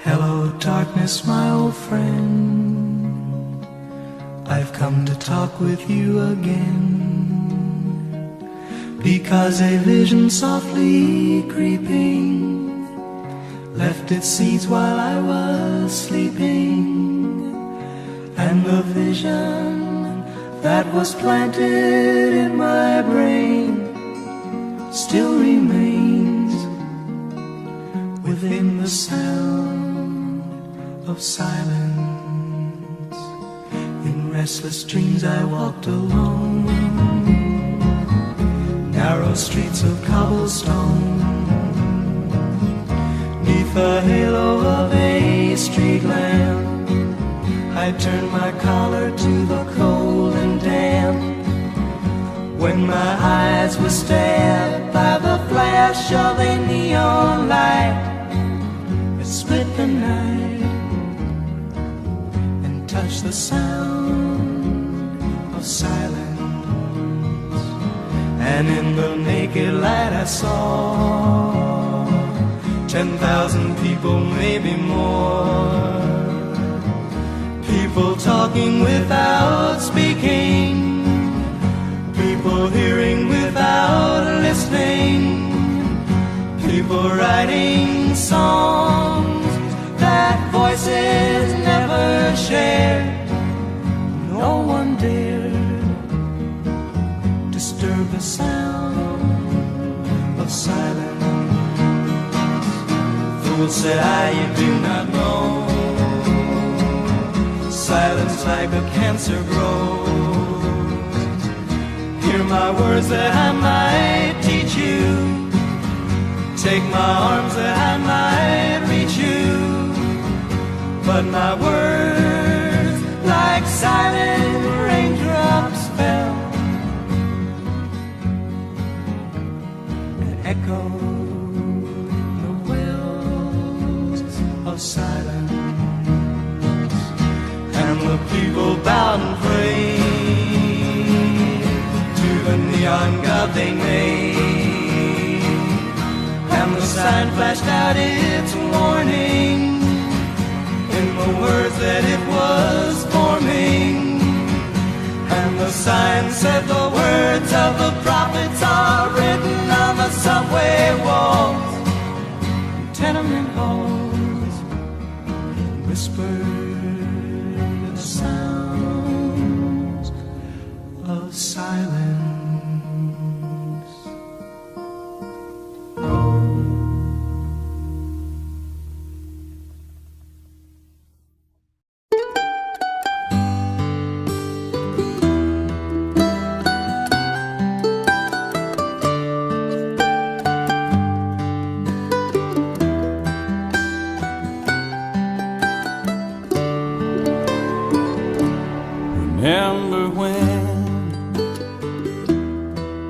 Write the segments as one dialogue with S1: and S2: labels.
S1: Hello, darkness, my old friend. I've come to talk with you again, because a vision softly creeping left its seeds while I was sleeping, and the vision that was planted in my brain still remains within the sound of silence. In restless dreams I walked alone, narrow streets of cobblestone, neath the halo of a street lamp. I turned my collar to the cold and damp, when my eyes were stabbed by the flash of a neon light that split the night and touched the sound of silence. And in the naked light I saw 10,000 people, maybe more, people talking without speaking, people hearing without listening, people writing songs that voices never shared. No one dared disturb the sound of silence. Fool, said I, you do not know, silence like a cancer grows. Hear my words that I might teach you, take my arms that I might reach you, but my words like silent raindrops fell and echoed the wells of silence. And the people bowed and prayed to the neon god they made, and the sign flashed out its warning in the words that it was forming. And the sign said the words of the prophets are written on the subway walls and tenement halls, whispered the sounds of silence.
S2: Remember when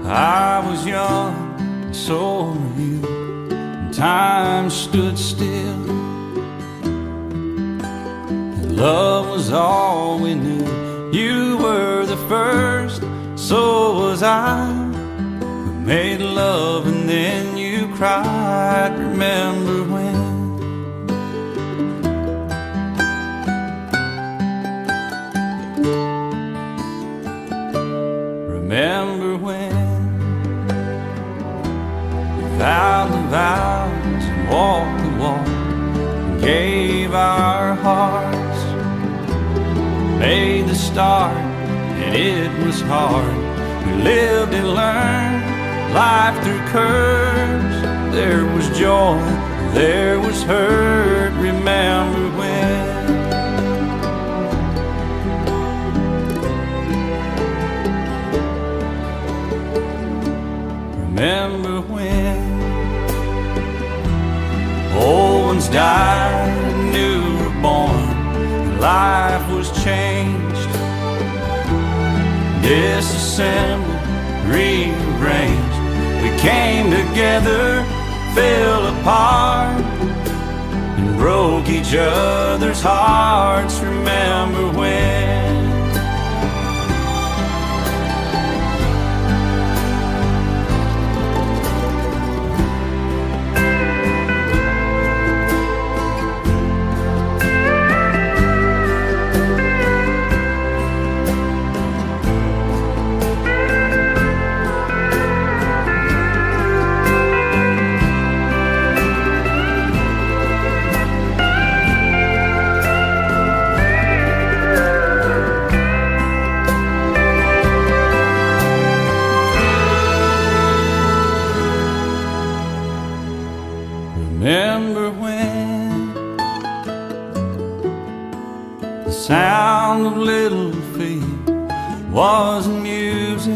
S2: I was young, and so were you, and time stood still, and love was all we knew. You were the first, so was I, who made love and then you cried. Remember when Remember when we vowed the vows and walked the walk and gave our hearts, made the start, and it was hard. We lived and learned life through curves. There was joy, there was hurt. Remember when Remember when old ones died and new were born, and life was changed, disassembled, rearranged. We came together, fell apart, and broke each other's hearts. Remember when Remember when the sound of little feet wasn't music?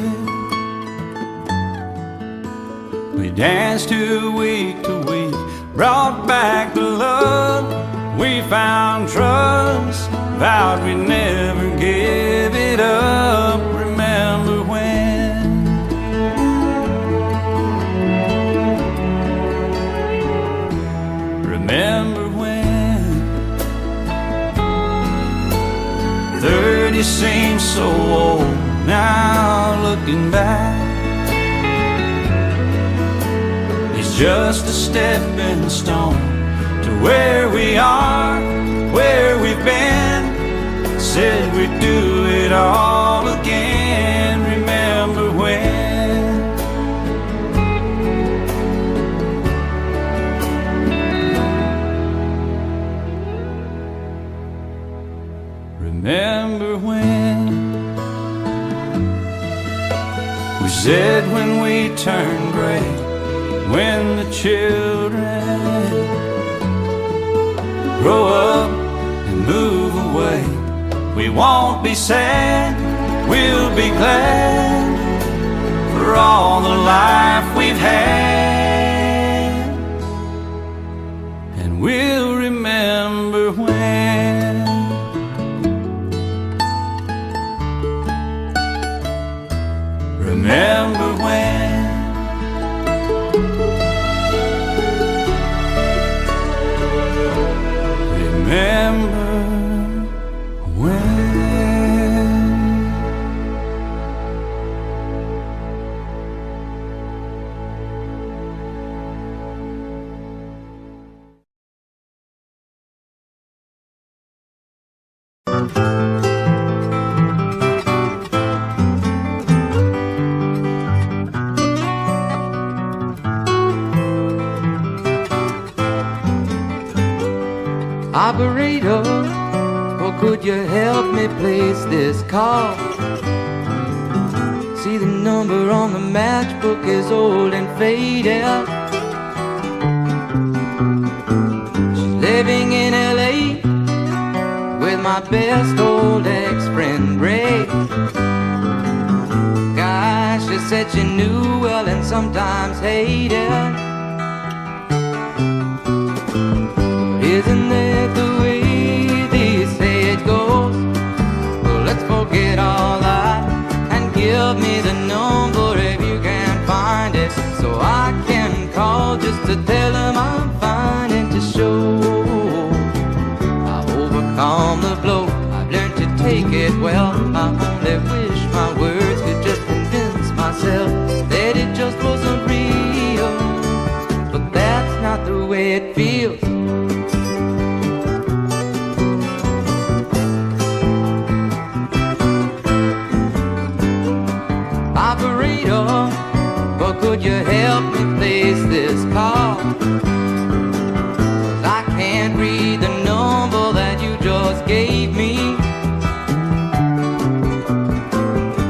S2: We danced to week, brought back the love. We found trust, vowed we'd never give it up. Remember when? Remember when 30 seems so old now looking back. It's just a stepping stone to where we are, where we've been. Said we'd do it all again. Remember when? Remember when we said when we turned gray, when the children grow up and move away, we won't be sad, we'll be glad for all the life we've had. And we'll remember when. Remember when. Remember when.
S3: Operator, or could you help me place this call? See, the number on the matchbook is old and faded. She's living in LA with my best old ex-friend Ray. Gosh, she said she knew well and sometimes hated. Isn't that the way they say it goes? Well, let's forget all that and give me the number if you can find it, so I can call just to tell them I'm fine and to show I've overcome the blow. I've learned to take it well. I only wish my words could just convince myself that it just wasn't real, but that's not the way it feels. Operator, or could you help me place this call? 'Cause I can't read the number that you just gave me.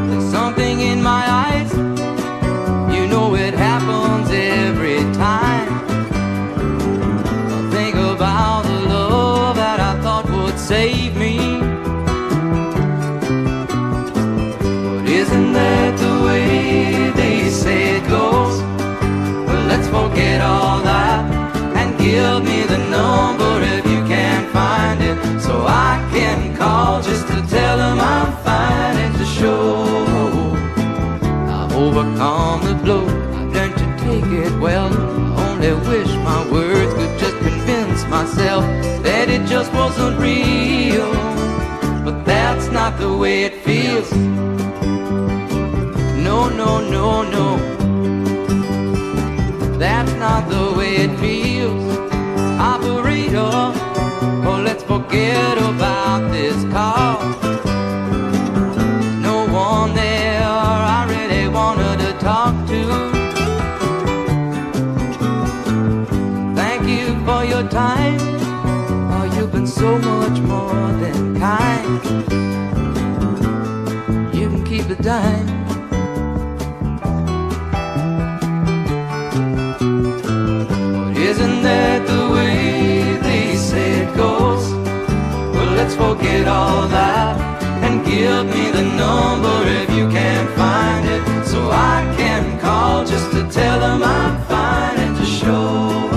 S3: There's something in my eyes, you know it happens every time. I think about the love that I thought would save me. But isn't that the way they say it goes? Well, let's forget all that and give me the number if you can find it, so I can call just to tell them I'm fine and to show I've overcome the blow. I've learned to take it well. I only wish my words could just convince myself that it just wasn't real, but that's not the way it feels. No, no, no, no, that's not the way it feels. Operator, oh, let's forget about this call. No one there I really wanted to talk to. Thank you for your time. Oh, you've been so much more than kind. You can keep the dime. Isn't that give me the number if you can't find it, so I can call just to tell them I'm fine and to show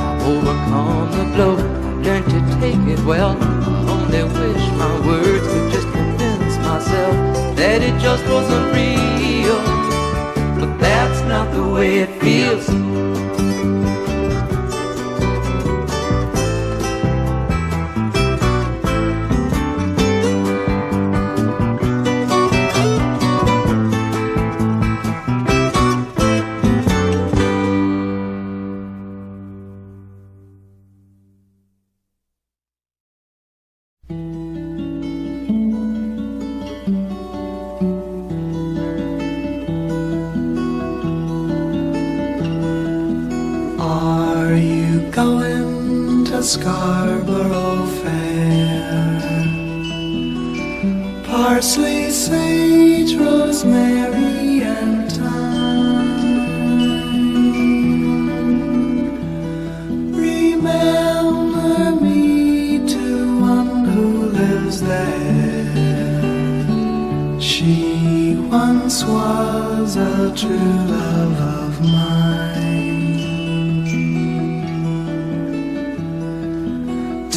S3: I've overcome the blow, learned to take it well. I only wish my words could just convince myself that it just wasn't real, but that's not the way it feels.
S1: Scarborough Fair. Parsley, sage, rosemary, and thyme. Remember me to one who lives there. She once was a true love of mine.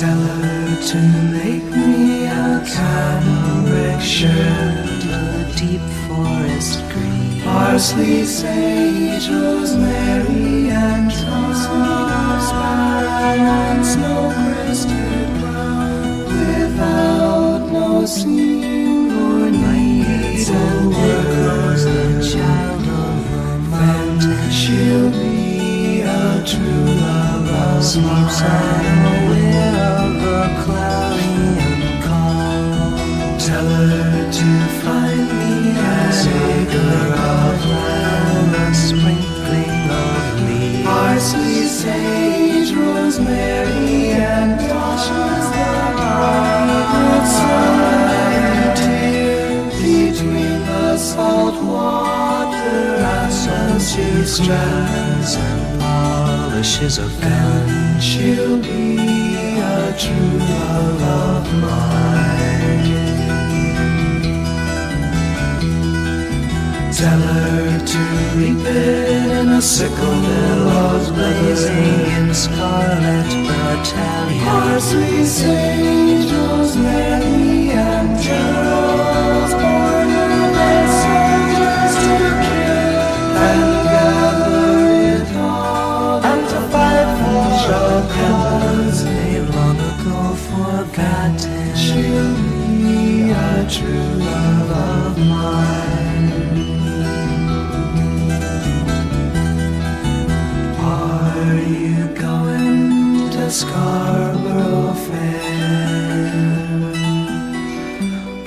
S1: Tell her to make me a cambric shirt, a deep forest green, parsley, sage, rosemary, and thyme, and snow-crested brown, without no seam or need, and there grows the child of a mountain. She'll be a true love of sleeps unaware of the cloudy and calm. Tell her to find me an acre of land, a sprinkling of leaves, parsley, sage, rosemary, and thyme, that sunlight here between the salt water and she strands and polishes a gun. She'll be a true love of mine. Tell her to reap it in a sickle, billows blazing in scarlet battalion. Parsley, sage, rosemary, and geraniums, border and soldiers to kill and gather it all, and to fight for a cause they've long ago forgotten. She'll be a true love of mine. Are you going to Scarborough Fair?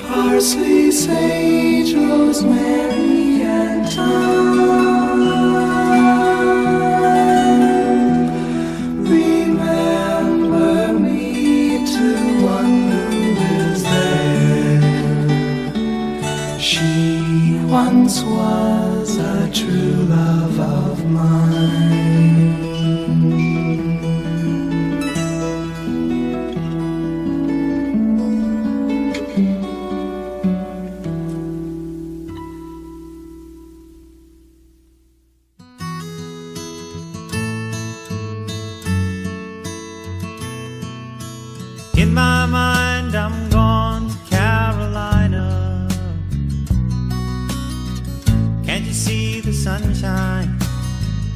S1: Parsley, sage, rosemary, and thyme. Remember me to one who lives there. She once was a true love of mine.
S2: In my mind, I'm gone to Carolina. Can't you see the sunshine?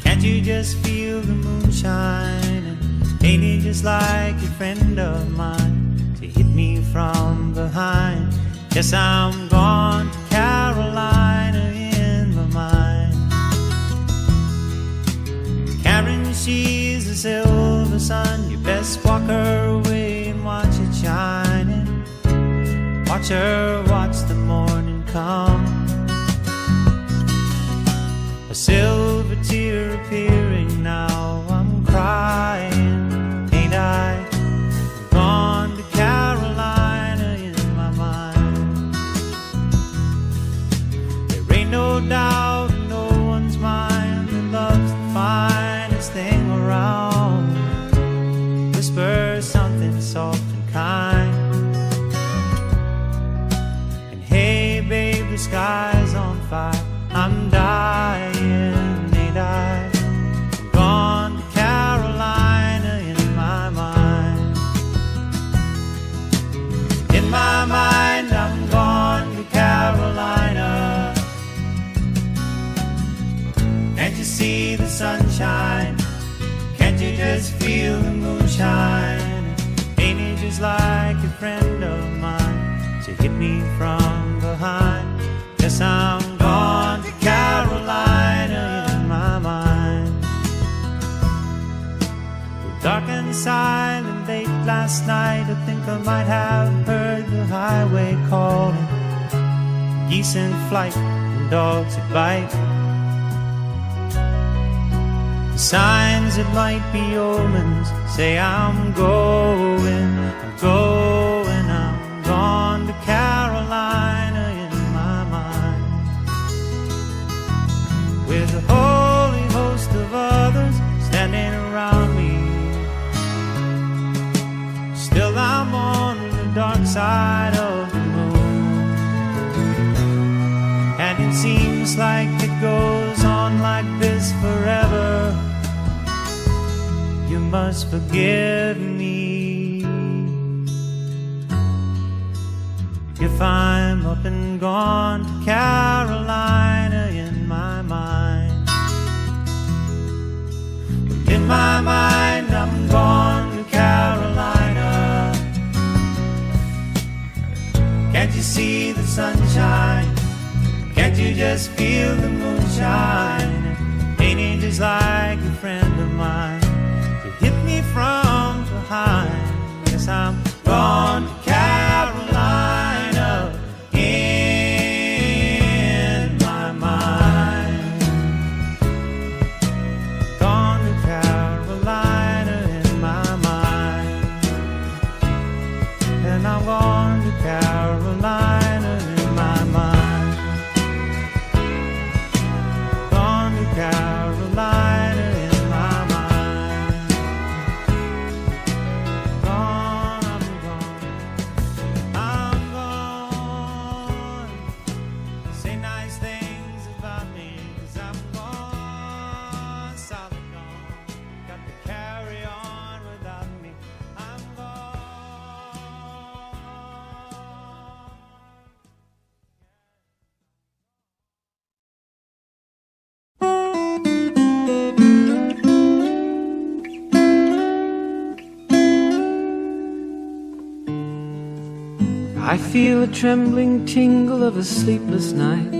S2: Can't you just feel the moonshine? And ain't it just like a friend of mine to hit me from behind? Yes, I'm gone to Carolina in my mind. Karen, she's a silver sun. You best walk her away and watch it shining. Watch her watch the morning come. A silver tear appearing now. I'm crying, ain't I? I'm gone to Carolina in my mind. There ain't no doubt in no one's mind that love's the finest thing around. Whisper something soft and kind.
S1: just feel the moonshine? Ain't it just like a friend of mine to hit me from behind? Yes, I'm gone to Carolina in my mind. Dark and silent late last night, I think I might have heard the highway calling. Geese in flight and dogs at bite. The signs that might be omens say I'm going, I'm gone to Carolina in my mind. With a holy host of others standing around me, still I'm on the dark side of the moon. And it seems like it goes on like this forever. You must forgive me if I'm up and gone to Carolina in my mind. In my mind I'm gone to Carolina. Can't you see the sunshine? Can't you just feel the moonshine? Ain't it just like a friend of mine to hit me from behind? Yes, I'm gone to Carolina in my mind. Gone to Carolina in my mind. And I'm gone to Carolina in my mind. Gone to Carolina in my mind. Gone, I'm gone. I'm gone. Say nice things about me, 'cause I'm gone, solid gone. Got to carry on without me. I'm gone.
S4: I feel a trembling tingle of a sleepless night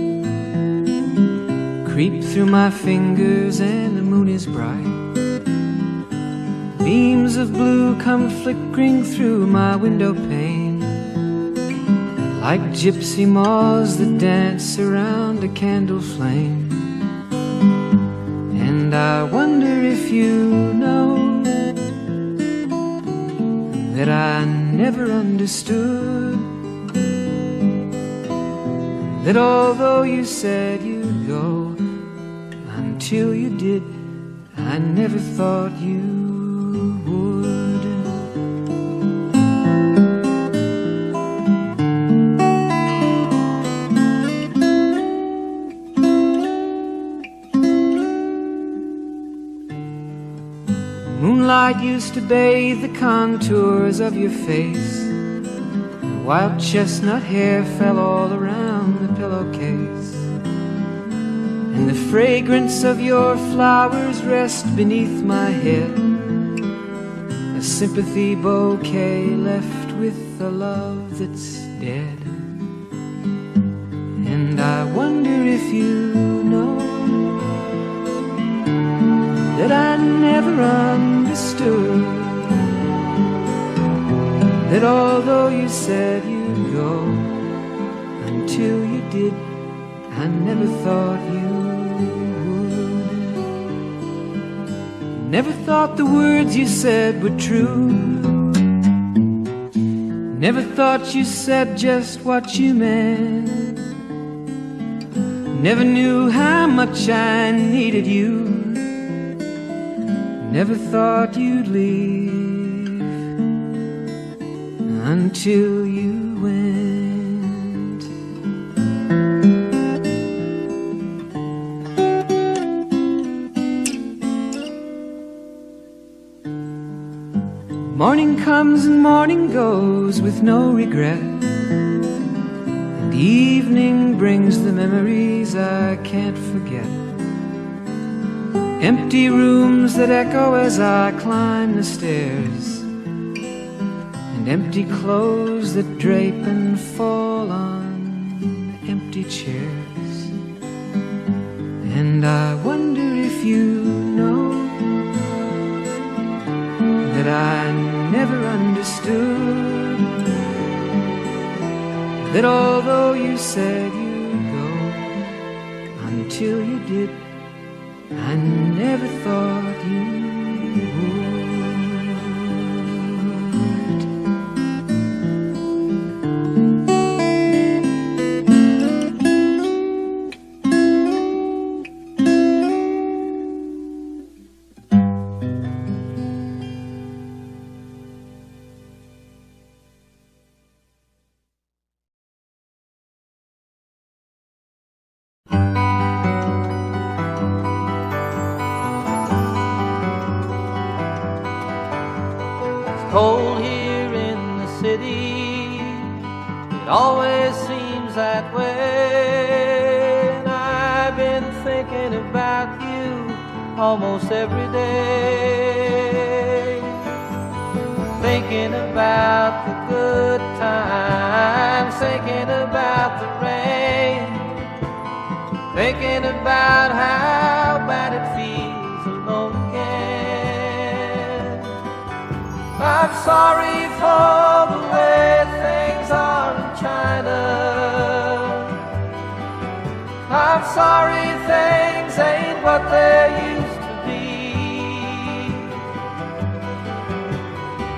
S4: creep through my fingers, and the moon is bright. Beams of blue come flickering through my window pane, like gypsy moths that dance around a candle flame. And I wonder if you know that I never understood, that although you said you'd go, until you did, I never thought you would. Moonlight used to bathe the contours of your face. Wild chestnut hair fell all around the pillowcase, and the fragrance of your flowers rest beneath my head, a sympathy bouquet left with a love that's dead. And I wonder if you know that I never understood, that although you said you'd go, until you did, I never thought you would. Never thought the words you said were true. Never thought you said just what you meant. Never knew how much I needed you. Never thought you'd leave until you went. Morning comes and morning goes with no regret, and evening brings the memories I can't forget. Empty rooms that echo as I climb the stairs, and empty clothes that drape and fall on empty chairs. And I wonder if you know that I never understood that although you said you'd go, until you did, I never thought you would.
S5: Cold here in the city, it always seems that way. And I've been thinking about you almost every day, thinking about the good times, thinking about the rain, thinking about how bad it feels alone again. I'm sorry for the way things are in China. I'm sorry things ain't what they used to be.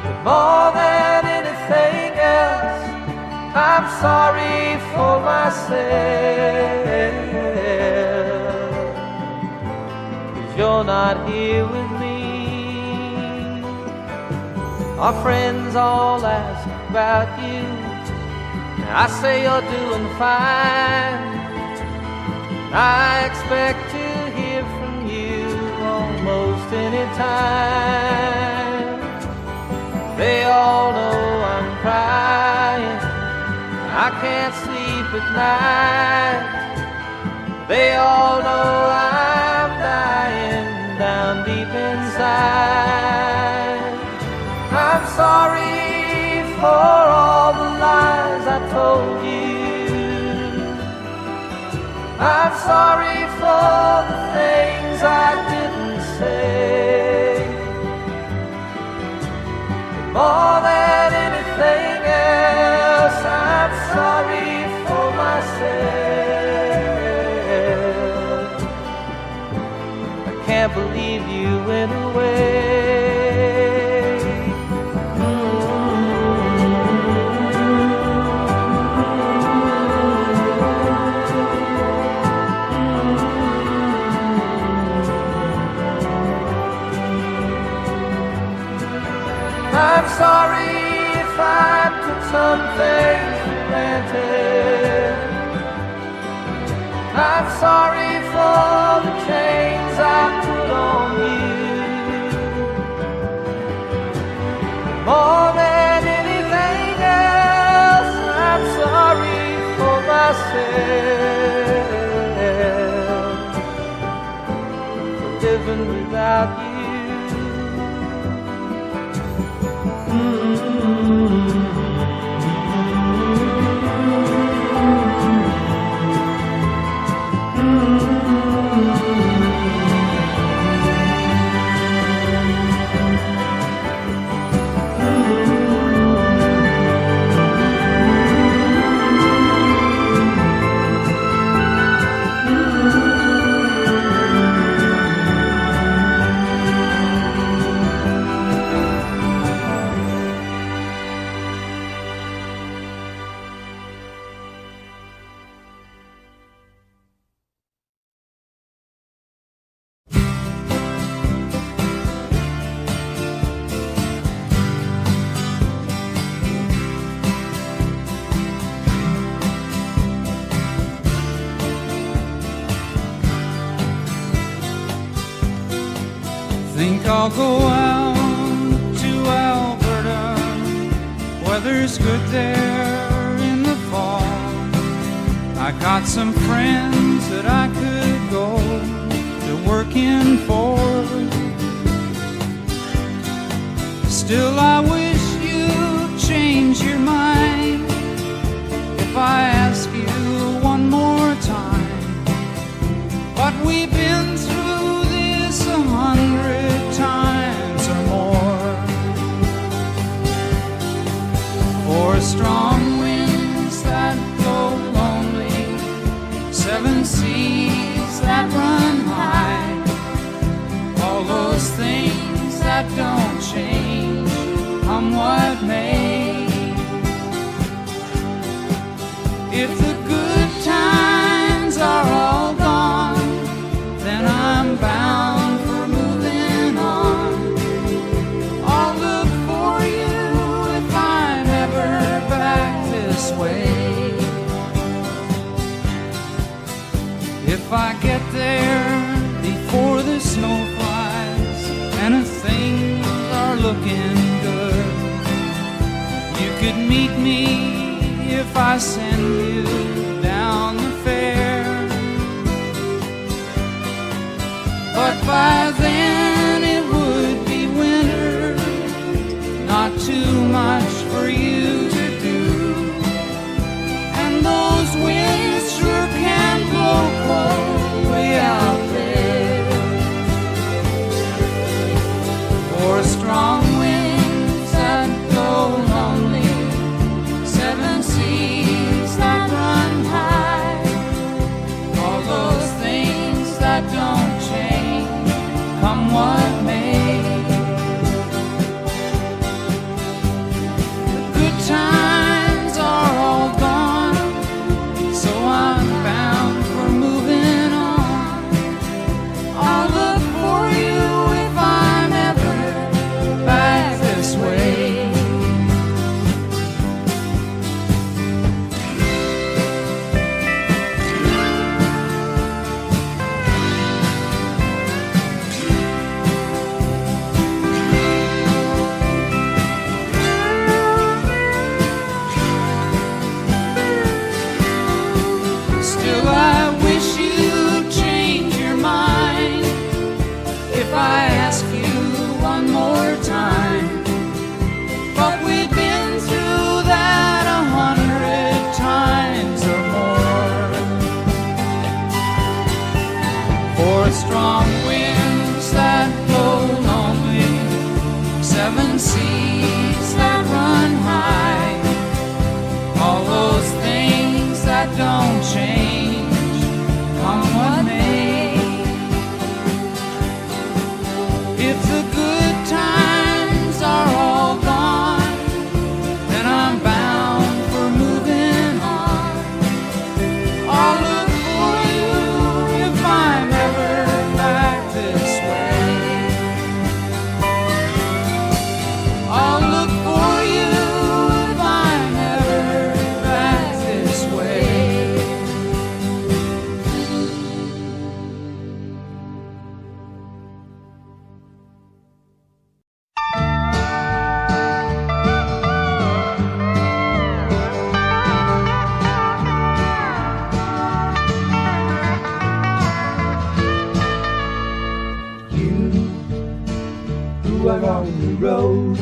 S5: But more than anything else, I'm sorry for myself, 'cause you're not here with me. Our friends all ask about you, and I say you're doing fine. I expect to hear from you almost any time. They all know I'm crying, I can't sleep at night. They all know I'm dying down deep inside. I'm sorry for all the lies I told you. I'm sorry for the things I didn't say. More than anything else, I'm sorry for myself. I can't believe you went away. I'm sorry if I took some things for granted. I'm sorry for the chains I put on you. More than anything else, I'm sorry for myself, for living without you.
S2: Think I'll go out to Alberta. Weather's good there in the fall. I got some friends that I could go to
S4: working for. Still I wish you'd change your mind if I ask you one more time. But we've been through this 100 times or more. For strong winds that blow lonely, 7 seas that run high, all those things that don't change, come what may. If the good times are all gone, then I'm bound for moving on. I'll look for you if I'm ever back this way. If I get there before the snow flies and things are looking good, you could meet me if I send you down the fair. But by then it would be winter, not too much for you to do, and those winds sure can blow cold way out there. For strong winds that blow lonely, 7 seas that run high, all those things that don't change, come what may. The good times are all gone, so I'm bound for moving on. I'll look for you if I'm ever back this way. Still I wish you'd change your mind if I ask you one more time. But we've been through that 100 times or more. For strong winds that blow lonely, 7 seas that run high, all those things that don't change, come what may. If the good times are all gone, then I'm bound for moving on. I'll look for you if I'm ever back this way. I'll look for you if I'm ever back this way.
S1: You who are on the road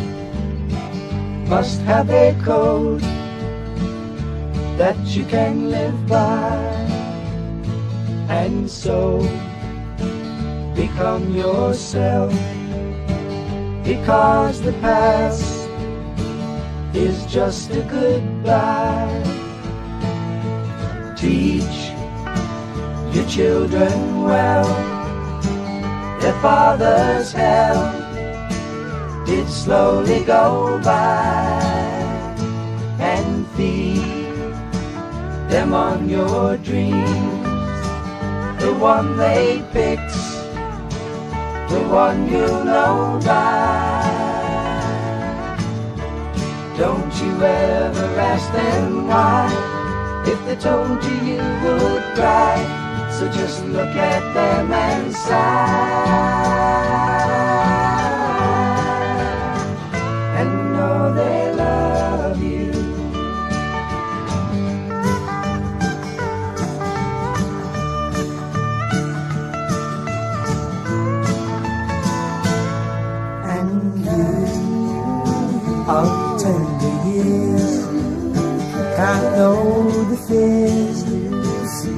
S1: must have a code that you can live by, and so become yourself, because the past is just a goodbye. Teach your children well, their father's hell did slowly go by, and feed them on your dreams, the one they picked, the one you'll know by. Don't you ever ask them why, if they told you you would cry. So just look at them and sigh, and know they love you. you of tender years can't know the fears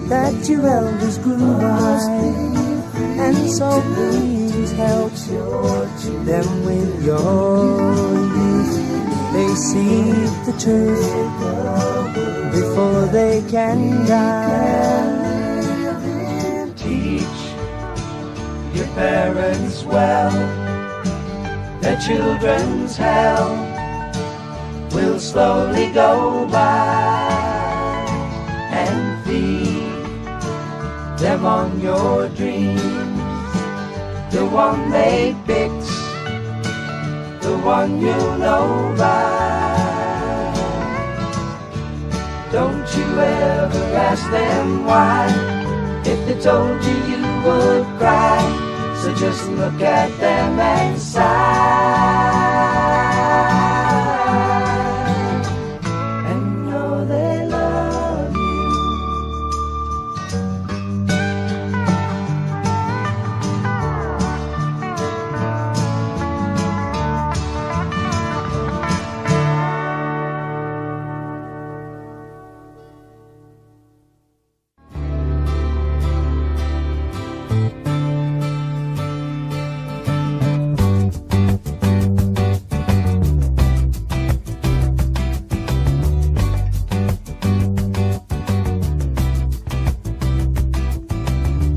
S1: that your elders grew by, and so please help them with your youth. They see the truth before they can die. Teach your parents well, their children's hell will slowly go by, and feed them on your dreams, the one they picked, the one you know by. Don't you ever ask them why, if they told you you would cry, so just look at them and sigh.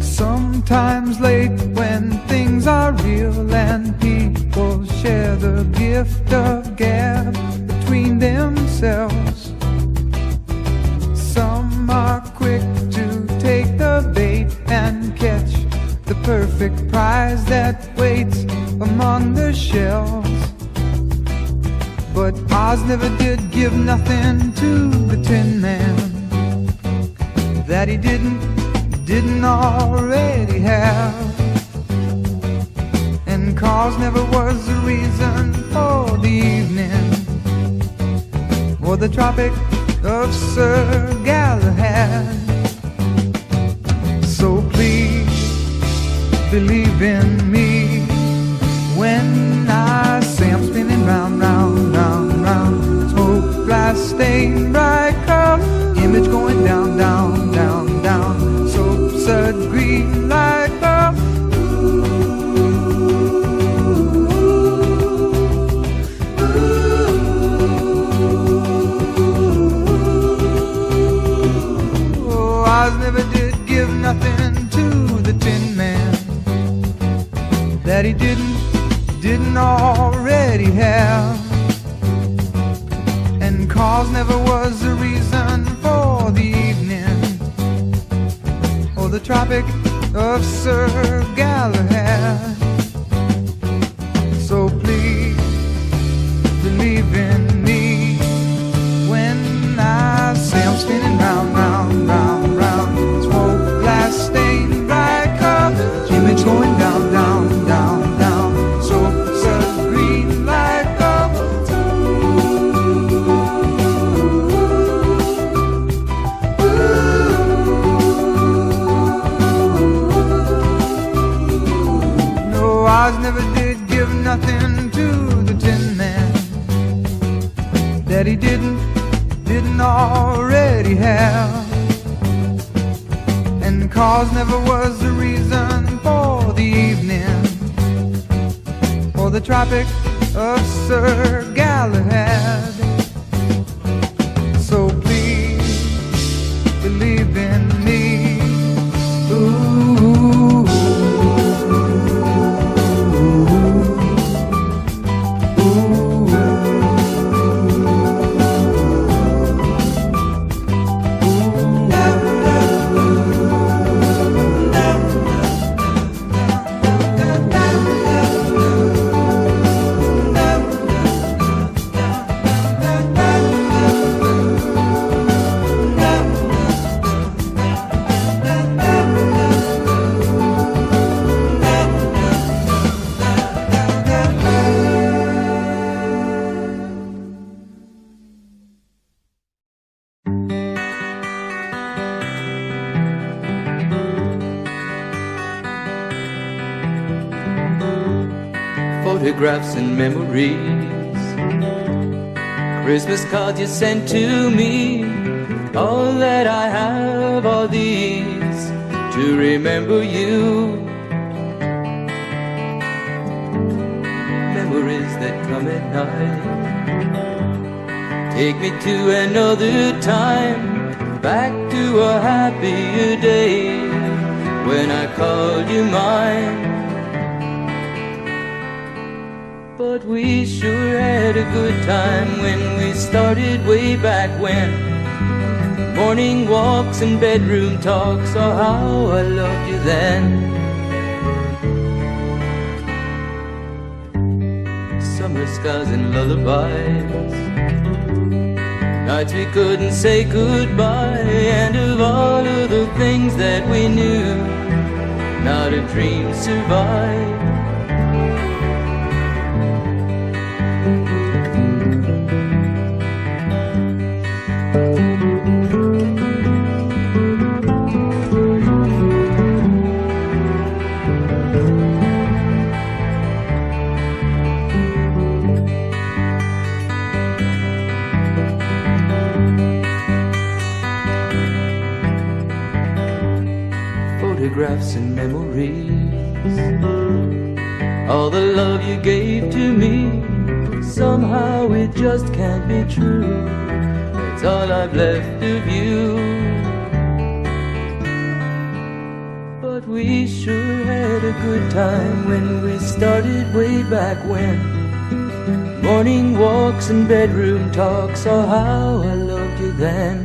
S6: Sometimes late when things are real and people share the gift of gab between themselves. Some are quick to take the bait and catch the perfect prize that waits among the shells. But Oz never did give nothing to the Tin Man that he didn't already have, and cause never was the reason for the evening or the Tropic of Sir Galahad. So please believe in me when I say I'm spinning round, round, round, round. Smoke, glass, stain, bright color, image going down, down, down, down. Soap, green like love. Oh, Oz never did give nothing to the Tin Man that he didn't already have, and cause never was the reason for the evening or the Tropic of Sir Galahad. So please believe in me when I say I'm spinning round, round, round, round. Smoke, glass, stain, bright color, image going down, down, down, down. So green like gold. Oz never did give nothing to the Tin Man that he didn't already have, and cause never was the reason for the evening or the Tropic of Sir Galahad. So please believe in me. Ooh.
S3: photographs and memories, Christmas cards you sent to me. All that I have are these to remember you. Memories that come at night, take me to another time, back to a happier day when I called you mine. But we sure had a good time when we started way back when. Morning walks and bedroom talks, oh how I loved you then. Summer skies and lullabies, nights we couldn't say goodbye, and of all of the things that we knew, not a dream survived. Photographs and memories, all the love you gave to me, somehow it just can't be true. It's all I've left of you. But we sure had a good time when we started way back when. Morning walks and bedroom talks, oh how I loved you then.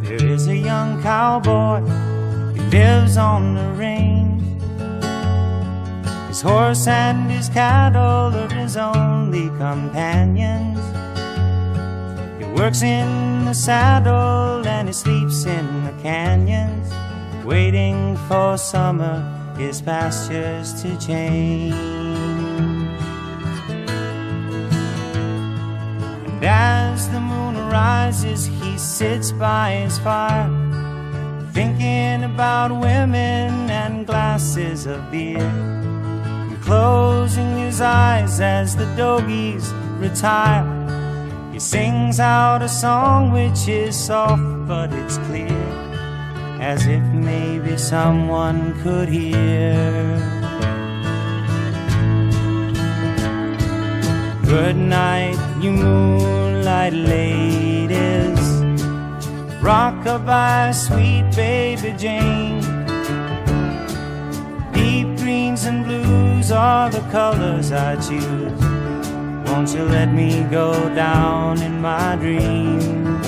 S2: There is a young cowboy who lives on the range. His horse and his cattle are his only companions. He works in the saddle and he sleeps in the canyons, waiting for summer, his pastures to change. And as the moon rises, he sits by his fire, thinking about women and glasses of beer, and closing his eyes as the dogies retire. He sings out a song which is soft but it's clear, as if maybe someone could hear. Good night, you moonlight ladies, rock-a-bye, sweet baby Jane. Deep greens and blues are the colors I choose. Won't you let me go down in my dreams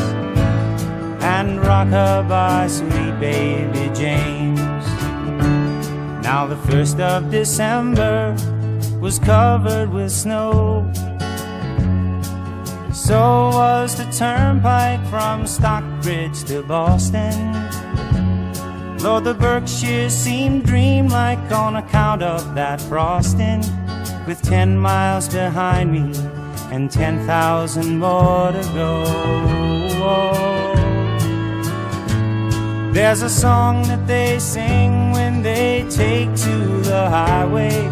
S2: and rock-a-bye, sweet baby James. Now the 1st of December was covered with snow, so was the turnpike from Stockbridge to Boston. Lord, the Berkshires seemed dreamlike on account of that frosting, with 10 miles behind me and 10,000 more to go. There's a song that they sing when they take to the highway,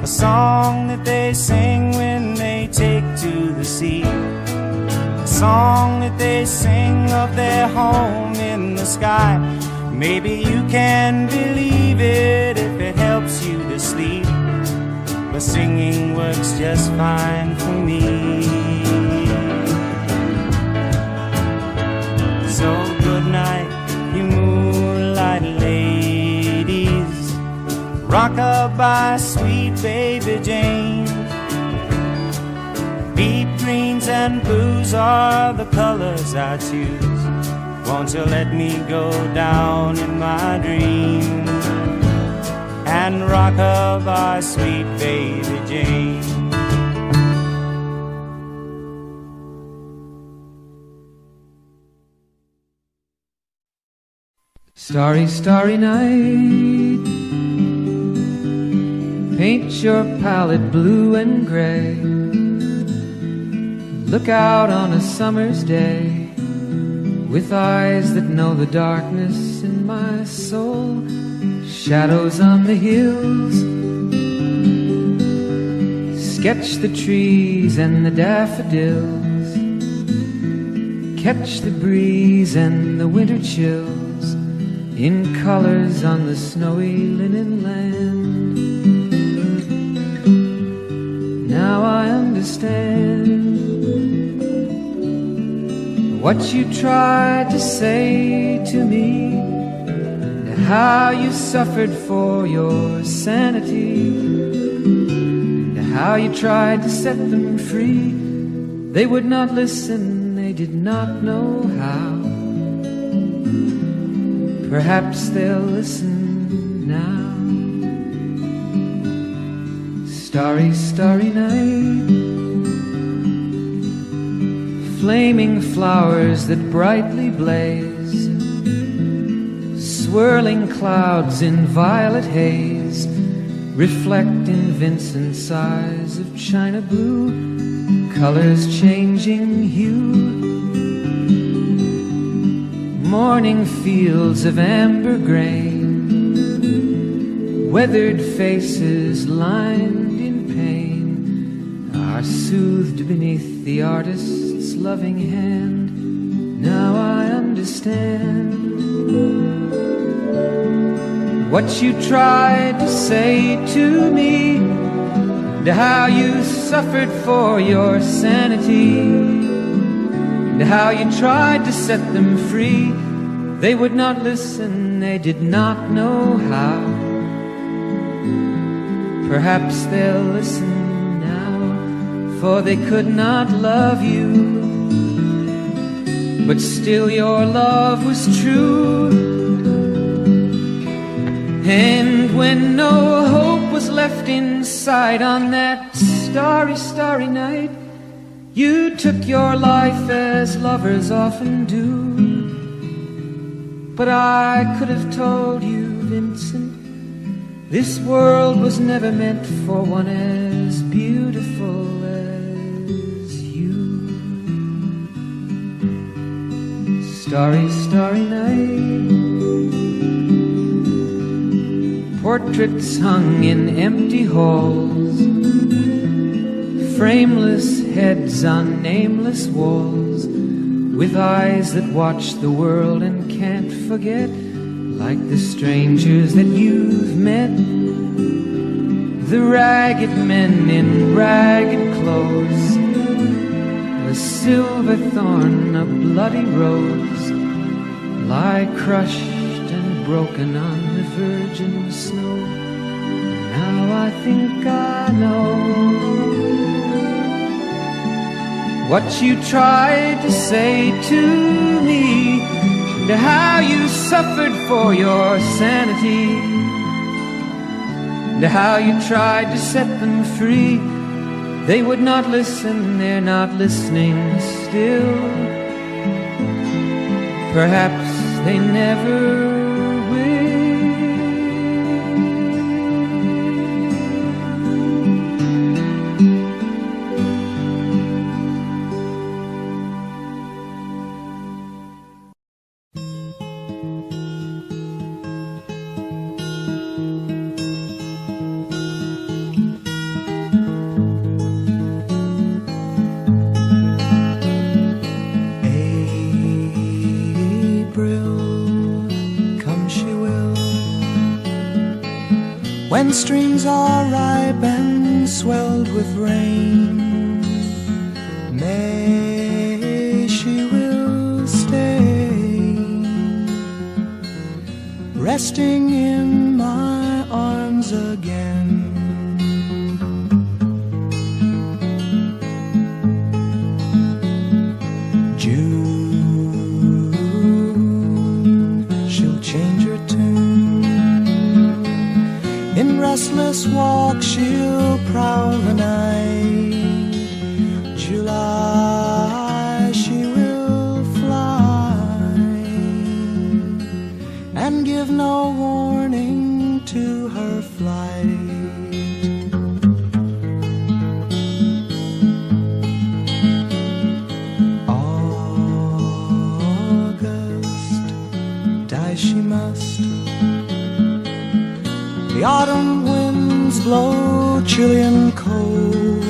S2: a song that they sing when they take to the sea, a song that they sing of their home in the sky. Maybe you can believe it if it helps you to sleep, but singing works just fine for me. So good night, you moonlight ladies, rock-a-bye, sweet baby Jane. Deep greens and blues are the colors I choose. Won't you let me go down in my dreams and rock-a-bye, sweet baby Jane.
S4: Starry, starry night, paint your palette blue and gray. Look out on a summer's day with eyes that know the darkness in my soul, shadows on the hills, sketch the trees and the daffodils, catch the breeze and the winter chills in colors on the snowy linen land. Now I understand what you tried to say to me, and how you suffered for your sanity, and how you tried to set them free. They would not listen, they did not know how. Perhaps they'll listen now. Starry, starry night, flaming flowers that brightly blaze, swirling clouds in violet haze, reflect in Vincent's eyes of china blue, colors changing hue. Morning fields of amber grain, weathered faces lined in pain, are soothed beneath the artist's loving hand. Now I understand what you tried to say to me, and how you suffered for your sanity, and how you tried to set them free. They would not listen, they did not know how. Perhaps they'll listen now, for they could not love you, but still your love was true. And when no hope was left inside on that starry, starry night, you took your life as lovers often do. But I could have told you, Vincent, this world was never meant for one as beautiful as you. Starry, starry night, portraits hung in empty halls, frameless heads on nameless walls, with eyes that watch the world and can't forget, like the strangers that you've met, the ragged men in ragged clothes, a silver thorn, a bloody rose, lie crushed and broken on the virgin snow. Now I think I know what you tried to say to me, and how you suffered for your sanity, and how you tried to set them free. They would not listen, they're not listening still. Perhaps they never
S1: when streams are ripe and swelled with rain. May she will stay, resting in my arms again. June, she'll change her tune. In restless walk she'll prowl the night. July she will fly and give no warning to her flight. August die she must. The autumn winds blow chilly and cold.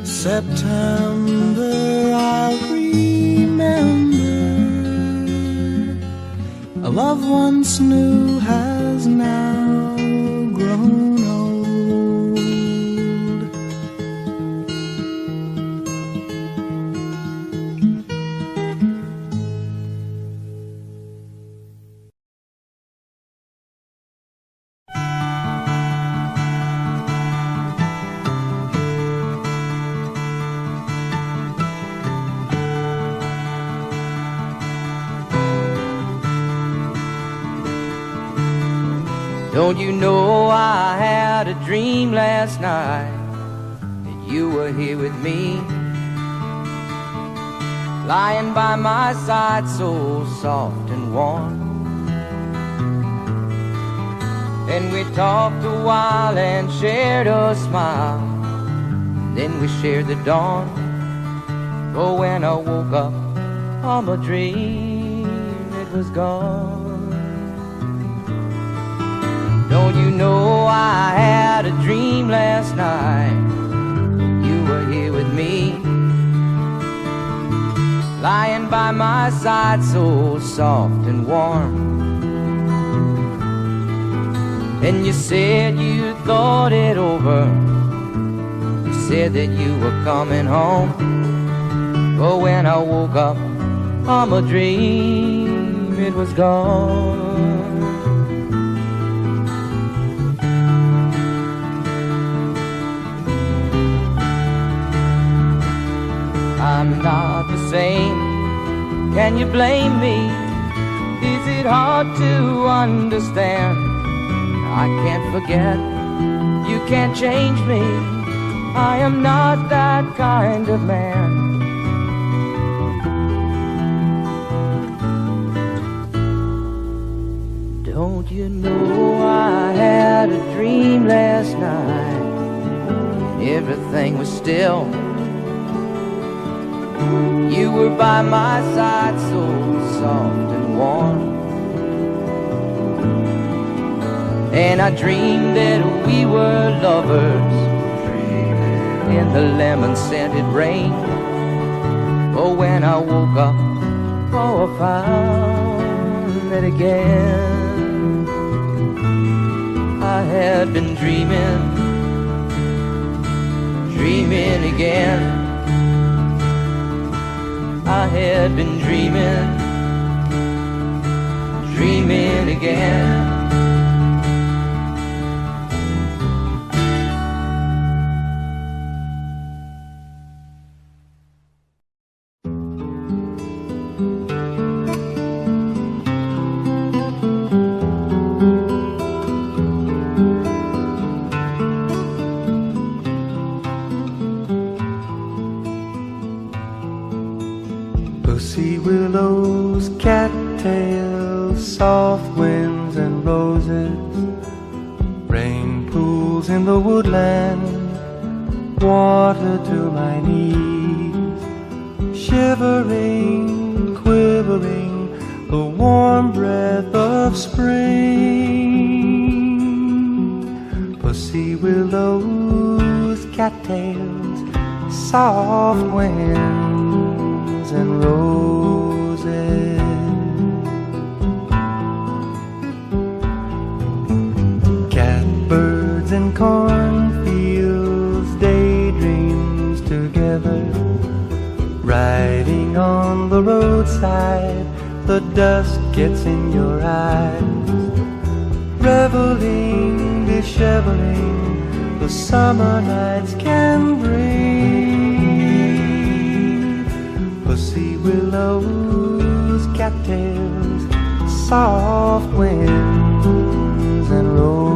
S1: September I'll remember. A love once new has now grown old.
S3: Don't you know I had a dream last night that you were here with me, lying by my side so soft and warm. And we talked a while and shared a smile, then we shared the dawn. Oh, when I woke up from a dream, it was gone. Don't you know I had a dream last night, you were here with me, lying by my side so soft and warm. And you said you thought it over, you said that you were coming home. But when I woke up from a dream, it was gone. I'm not the same, can you blame me? Is it hard to understand? I can't forget, you can't change me. I am not that kind of man. Don't you know I had a dream last night, and everything was still. You were by my side so soft and warm. And I dreamed that we were lovers in the lemon-scented rain. Oh, when I woke up, oh, I found that again I had been dreaming, dreaming again. I had been dreaming, dreaming again.
S6: Pussy willows, cattails, soft winds and roses, rain pools in the woodland, water to my knees, shivering, quivering, the warm breath of spring. Pussy willows, cattails, soft winds and roses, catbirds and cornfields, daydreams together, riding on the roadside, the dust gets in your eyes, reveling, disheveling, the summer nights can bring. Pussy willows, cattails, soft winds and roses.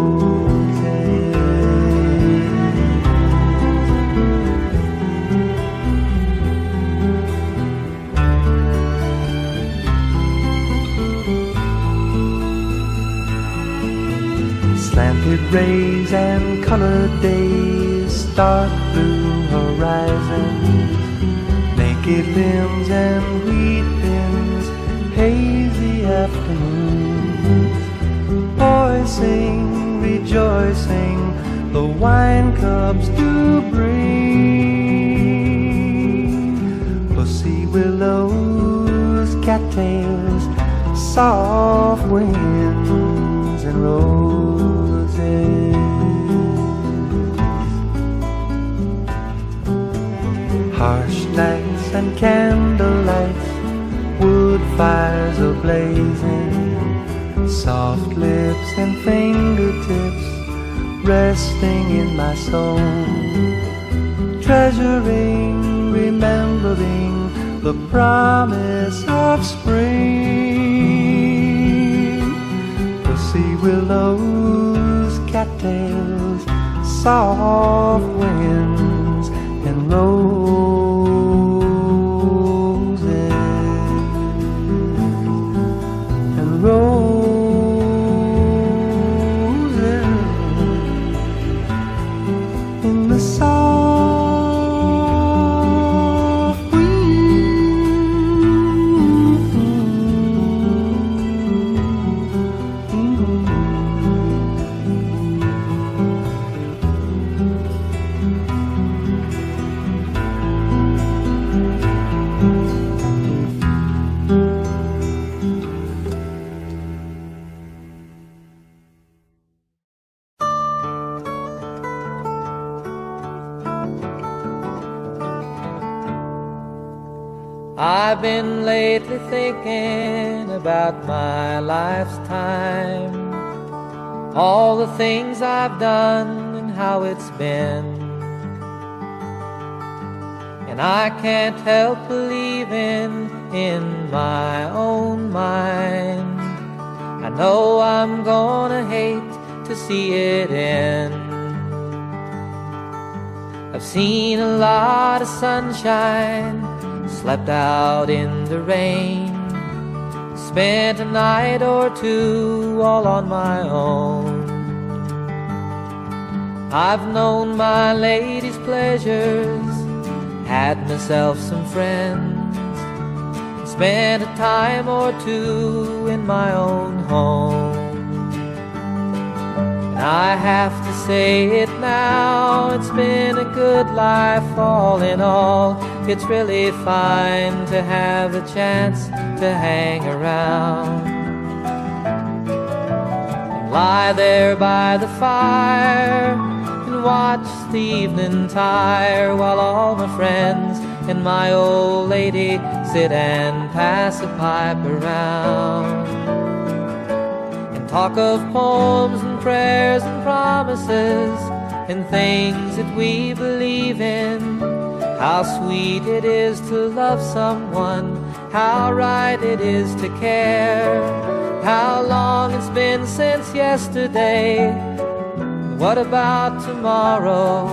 S6: Slanted rays and colored days, dark blue horizons, naked limbs and wheat bins, hazy afternoons,
S1: Boys sing, rejoicing, the wine cups do bring. Pussy willows, cattails, soft winds and roses. Harsh nights and candlelights, wood fires a-blazing, soft lips and fingertips resting in my soul, treasuring, remembering the promise of spring. Pussy willows, cattails, soft winds and roses. Roses in the soft
S5: I've been lately thinking about my life's time, all the things I've done and how it's been. And I can't help believing in my own mind. I know I'm gonna hate to see it end. I've seen a lot of sunshine, slept out in the rain, spent a night or two all on my own. I've known my lady's pleasures, had myself some friends, spent a time or two in my own home. And I have to say it now, it's been a good life all in all. It's really fine to have the chance to hang around and lie there by the fire and watch the evening tire while all my friends and my old lady sit and pass a pipe around and talk of poems and prayers and promises and things that we believe in. How sweet it is to love someone, how right it is to care, how long it's been since yesterday. What about tomorrow?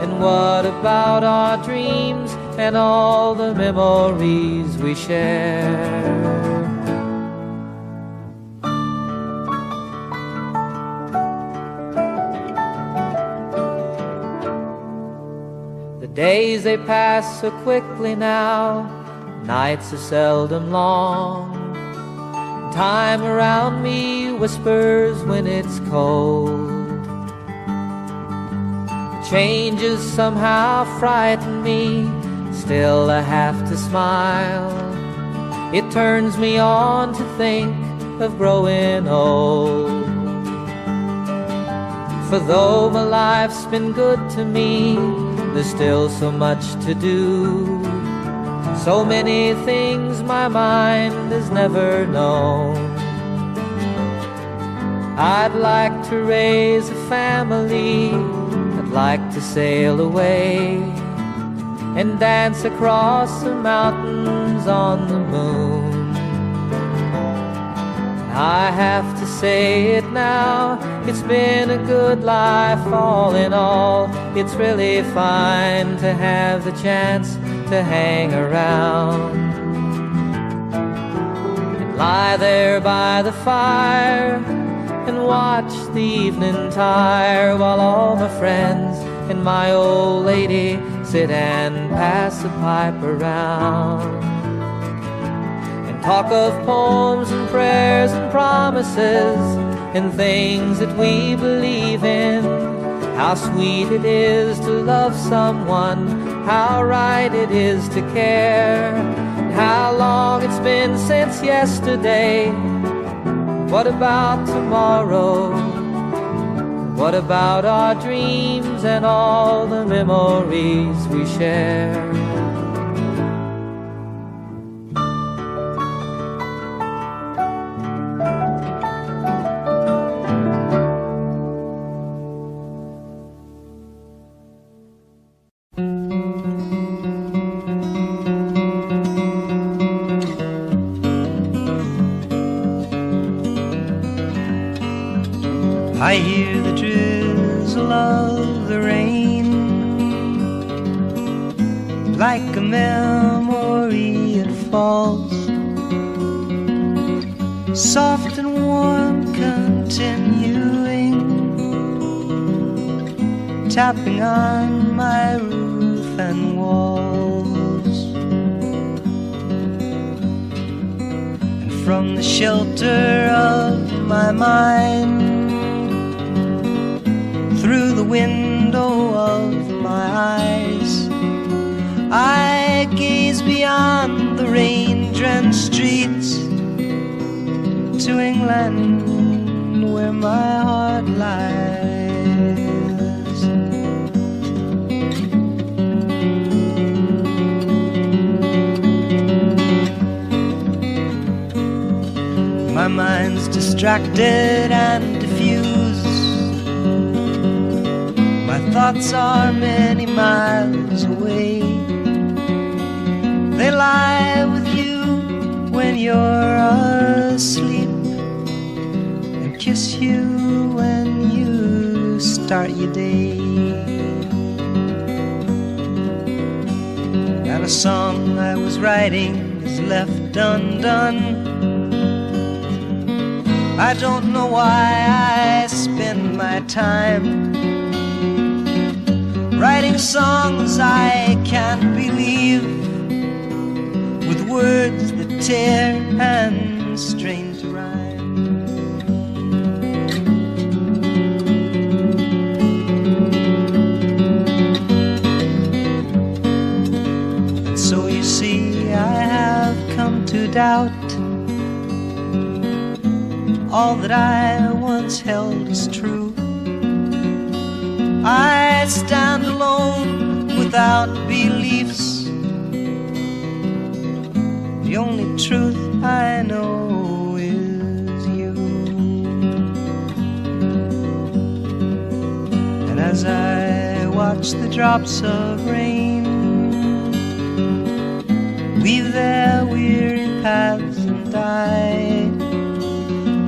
S5: And what about our dreams and all the memories we share? Days they pass so quickly now, nights are seldom long. Time around me whispers when it's cold. Changes somehow frighten me, still I have to smile. It turns me on to think of growing old. For though my life's been good to me, there's still so much to do, so many things my mind has never known. I'd like to raise a family, I'd like to sail away and dance across the mountains on the moon. I have to say it now, it's been a good life all in all. It's really fine to have the chance to hang around and lie there by the fire and watch the evening tire while all my friends and my old lady sit and pass the pipe around and talk of poems and prayers and promises and things that we believe in. How sweet it is to love someone, how right it is to care, and how long it's been since yesterday. What about tomorrow? What about our dreams and all the memories we share?
S1: I hear the drizzle of the rain, like a memory it falls, soft and warm, continuing, tapping on my roof and walls. And from the shelter of my mind, through the window of my eyes, I gaze beyond the rain-drenched streets to England, where my heart lies. My mind's distracted and diffused. My thoughts are many miles away. They lie with you when you're asleep, and kiss you when you start your day. And a song I was writing is left undone. I don't know why I spend my time writing songs I can't believe, with words that tear and strain to rhyme. And so you see, I have come to doubt all that I once held as true. I stand alone without beliefs. The only truth I know is you. And as I watch the drops of rain weave their weary paths and die,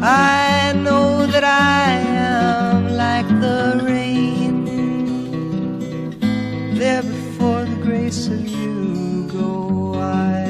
S1: I know that I am like the rain, there before the grace of you go I.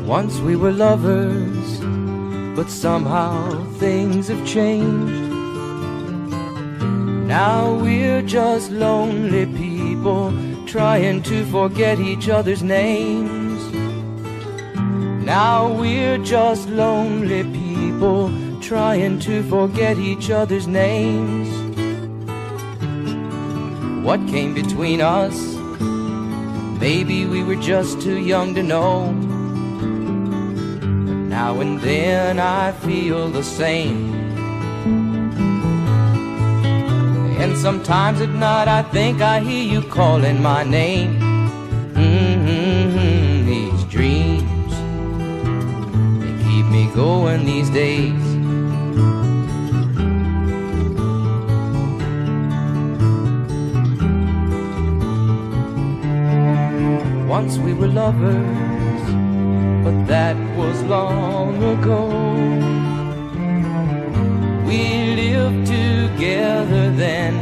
S5: Once we were lovers, but somehow things have changed. Now we're just lonely people trying to forget each other's names. Now we're just lonely people trying to forget each other's names. What came between us? Maybe we were just too young to know. Now and then I feel the same, and sometimes at night I think I hear you calling my name. These dreams, they keep me
S3: going these days. Once we were lovers, but that was long ago. We lived together then,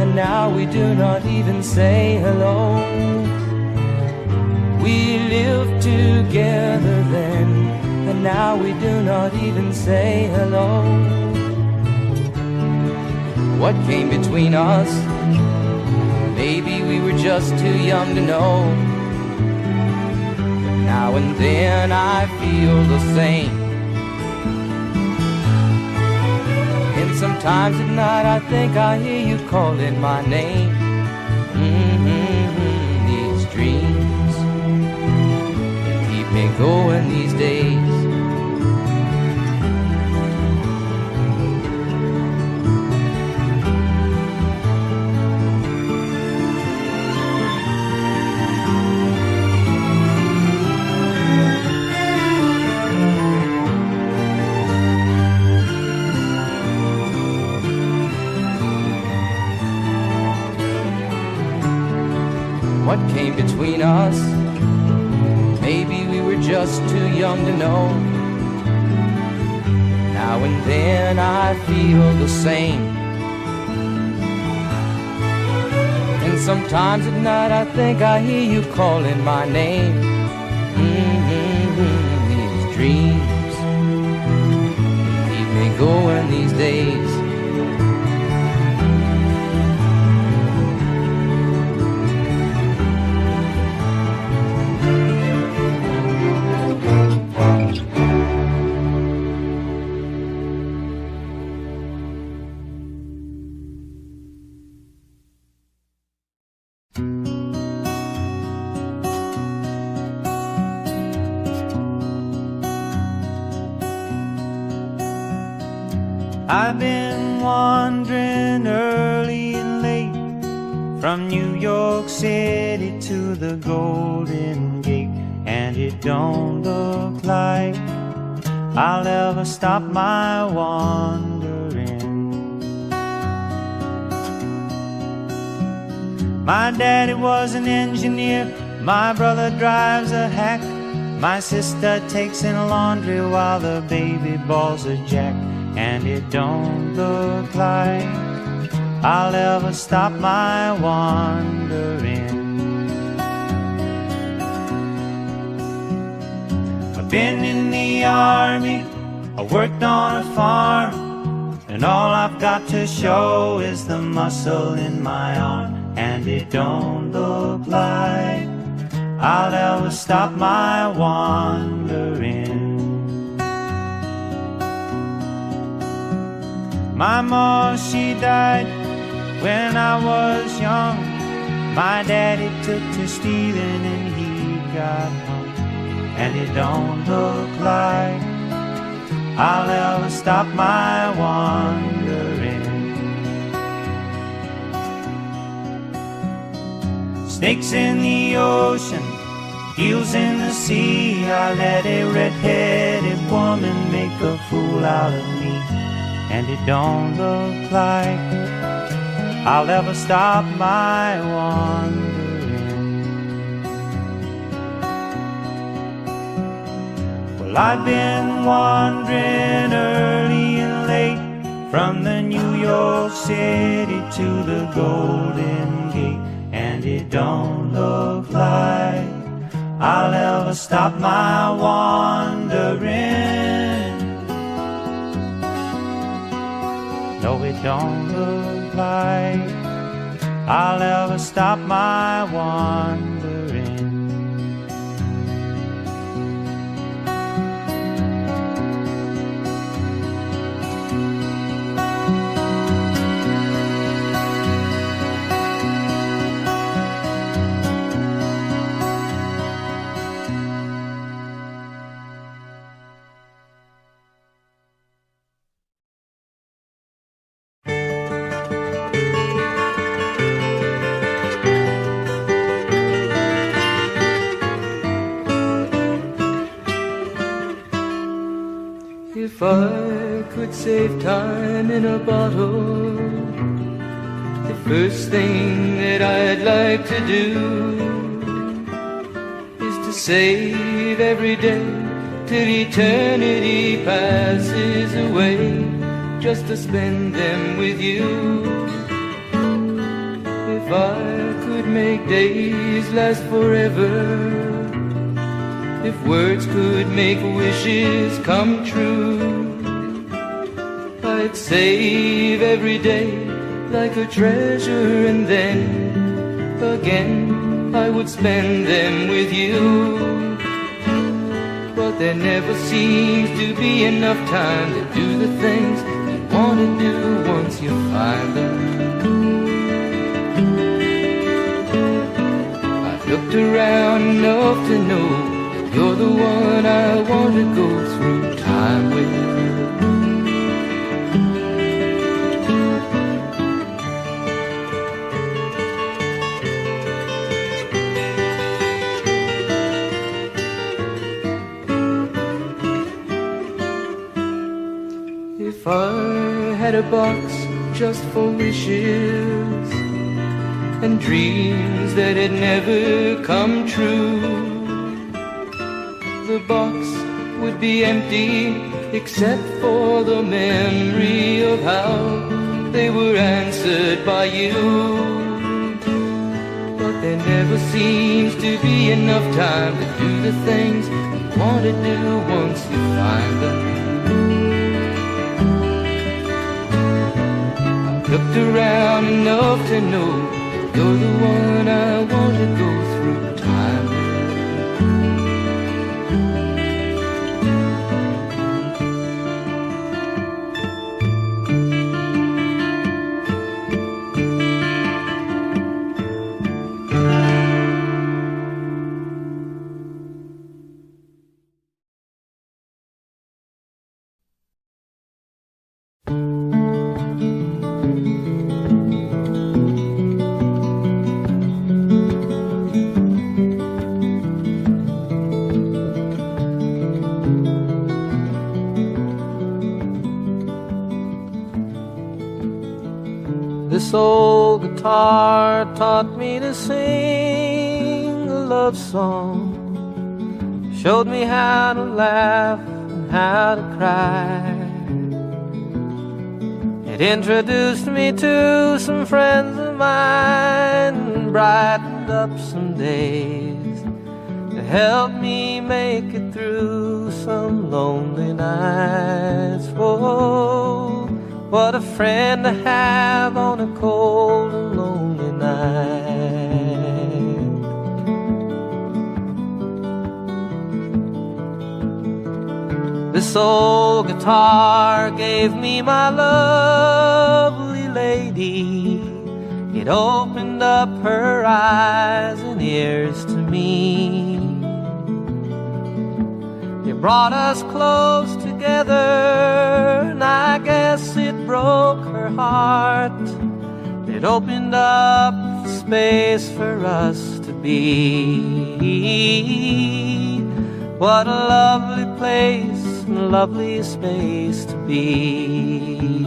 S3: and now we do not even say hello. We lived together then, and now we do not even say hello. What came between us? Maybe we were just too young to know. Now and then I feel the same. And sometimes at night I think I hear you calling my name. These dreams keep me going these days. What came between us? Maybe we were just too young to know. Now and then I feel the same. And sometimes at night I think I hear you calling my name. These dreams keep me going these days.
S7: I've been wandering early and late from New York City to the Golden Gate, and it don't look like I'll ever stop my wandering. My daddy was an engineer, my brother drives a hack, my sister takes in laundry while the baby balls a jack. And it don't look like I'll ever stop my wandering. I've been in the army, I worked on a farm, and all I've got to show is the muscle in my arm. And it don't look like I'll ever stop my wandering. My mom, she died when I was young. My daddy took to stealing and he got hung. And it don't look like I'll ever stop my wandering. Snakes in the ocean, eels in the sea. I let a red-headed woman make a fool out of me. And it don't look like I'll ever stop my wandering. Well, I've been wandering early and late from the New York City to the Golden Gate, and it don't look like I'll ever stop my wandering. No, it don't look like I'll ever stop my wandering.
S3: If I could save time in a bottle, the first thing that I'd like to do is to save every day till eternity passes away, just to spend them with you. If I could make days last forever, if words could make wishes come true, I'd save every day like a treasure, and then again I would spend them with you. But there never seems to be enough time to do the things you want to do once you find them. I've looked around enough to know you're the one I want to go through time with. If I had a box just for wishes and dreams that had never come true, the box would be empty except for the memory of how they were answered by you. But there never seems to be enough time to do the things you want to do once you find them. I've looked around enough to know you're the one I want to go through time with.
S5: This old guitar taught me to sing a love song, showed me how to laugh and how to cry. It introduced me to some friends of mine and brightened up some days to help me make it through some lonely nights. Whoa, what a friend to have on a cold and lonely night. This old guitar gave me my lovely lady. It opened up her eyes and ears to me. It brought us close together, and I guess it broke her heart. It opened up space for us to be. What a lovely place and lovely space to be.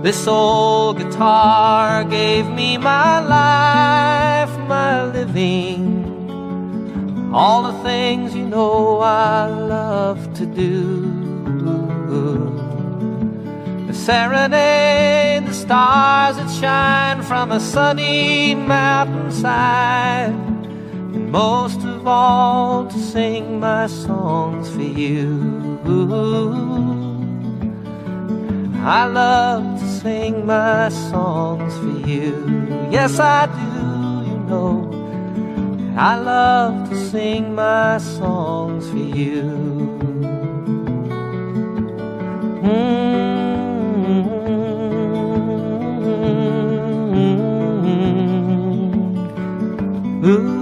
S5: This old guitar gave me my life, my living, all the things you know I love to do. The serenade, the stars that shine from a sunny mountainside, and most of all to sing my songs for you. I love to sing my songs for you. Yes, I do, you know. I love to sing my songs for you. Ooh.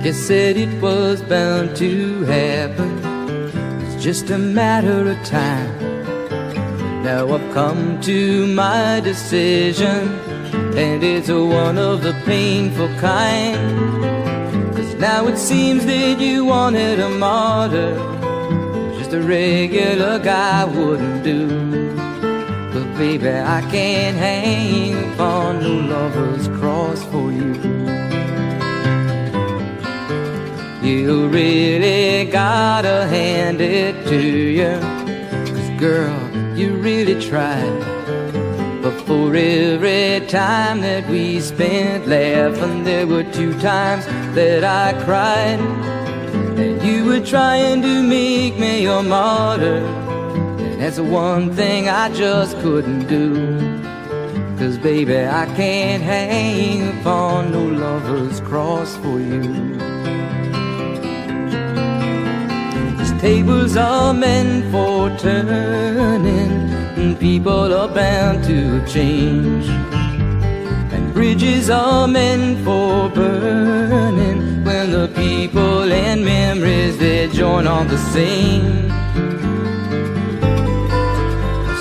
S3: You said it was bound to happen, it's just a matter of time. Now I've come to my decision, and it's one of the painful kind. 'Cause now it seems that you wanted a martyr, just a regular guy wouldn't do. But baby, I can't hang upon no lover's cross for you. You really gotta hand it to you, 'cause girl, you really tried. But for every time that we spent laughing, there were 2 times that I cried. And you were trying to make me your martyr, and that's the one thing I just couldn't do. 'Cause baby, I can't hang upon no lover's cross for you. Tables are meant for turning, and people are bound to change. And bridges are meant for burning, when the people and memories they join on the same.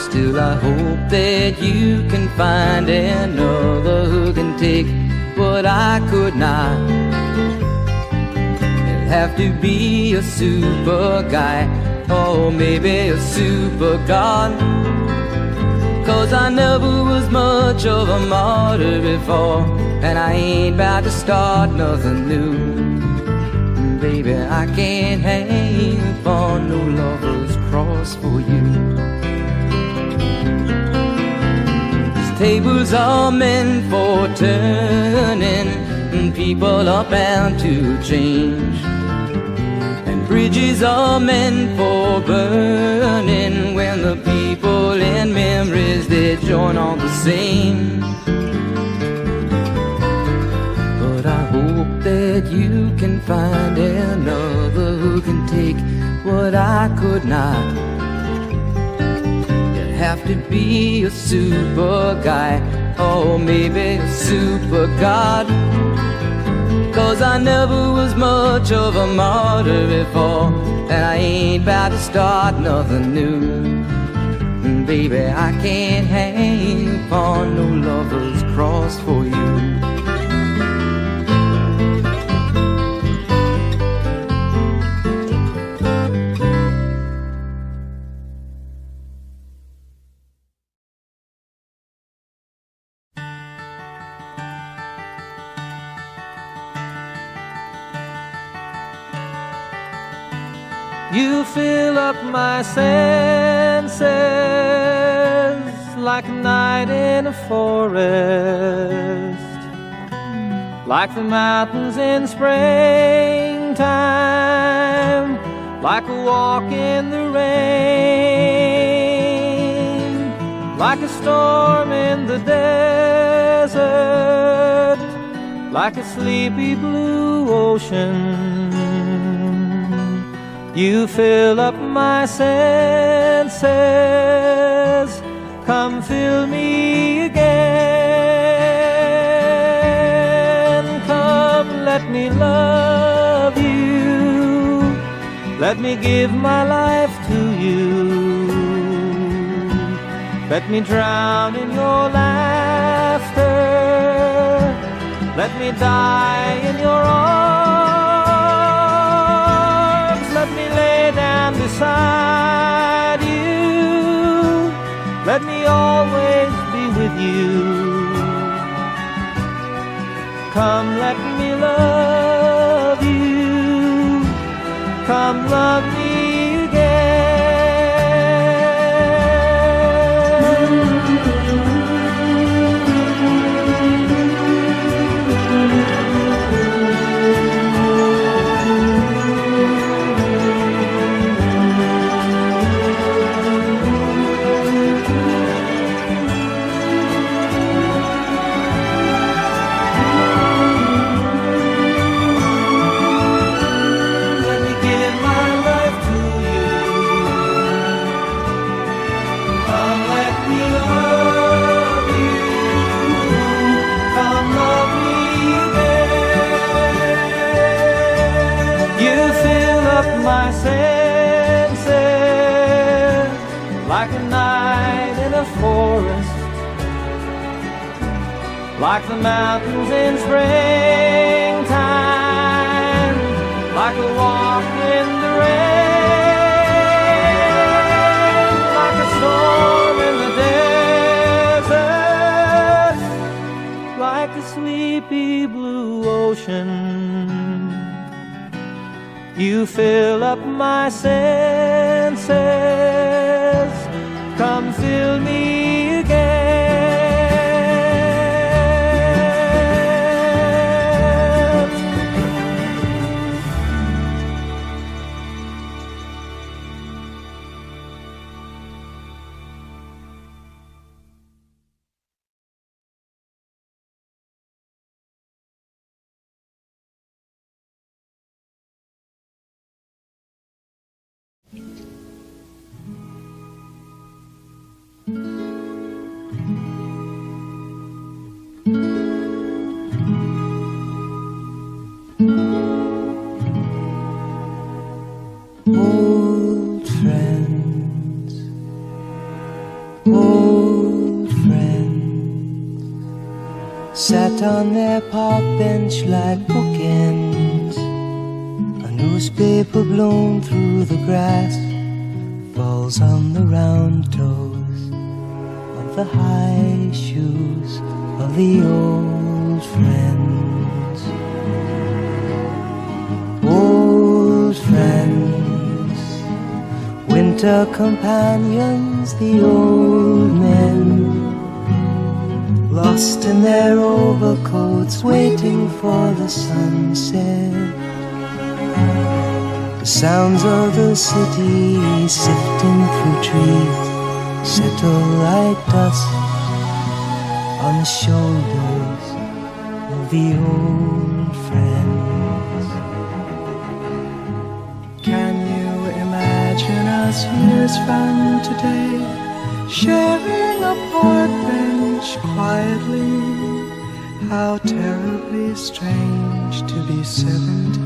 S3: Still I hope that you can find another who can take what I could not. Have to be a super guy, or maybe a super god. 'Cause I never was much of a martyr before, and I ain't about to start nothing new. Baby, I can't hang upon no lover's cross for you. These tables are meant for turning, and people are bound to change. Bridges are meant for burning, when the people and memories they join on the same. But I hope that you can find another who can take what I could not. You have to be a super guy, or maybe a super god. 'Cause I never was much of a martyr before, and I ain't about to start nothing new. Baby, I can't hang upon no lover's cross for you.
S5: You fill up my senses like a night in a forest, like the mountains in springtime, like a walk in the rain, like a storm in the desert, like a sleepy blue ocean. You fill up my senses, come fill me again. Come, let me love you, let me give my life to you. Let me drown in your laughter, let me die in your arms. Let me lay down beside you, let me always be with you. Come, let me love you, come love me Let me give my life my senses, like a night in a forest, like the mountains in springtime, like a walk in the rain, like a storm in the desert, like a sleepy blue ocean. You fill up my senses, come fill me again.
S1: Old friends, old friends, sat on their park bench like bookends. A newspaper blown through the grass falls on the round toes of the high shoes of the old friends. Old friends, winter companions, the old men, lost in their overcoats, waiting for the sunset. The sounds of the city sifting through trees settle like dust on the shoulders of the old friends. Can you imagine us years from today, sharing a park bench quietly? How terribly strange to be 70.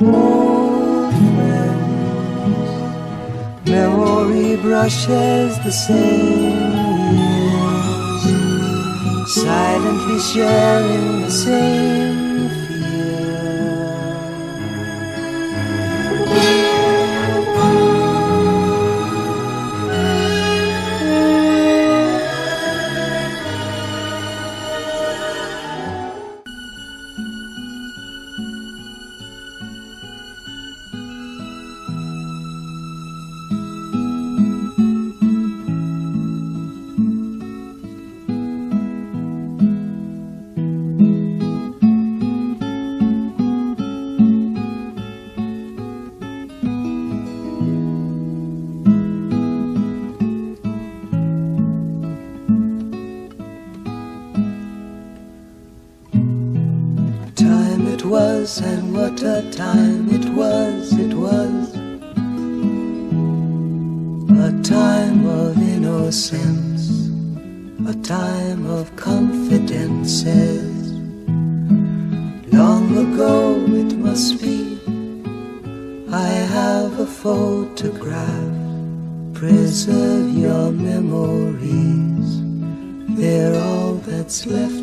S1: Old friends, memory brushes the same years, silently sharing the same fear. And what a time it was, it was a time of innocence, a time of confidences. Long ago it must be, I have a photograph, preserve your memories, they're all that's left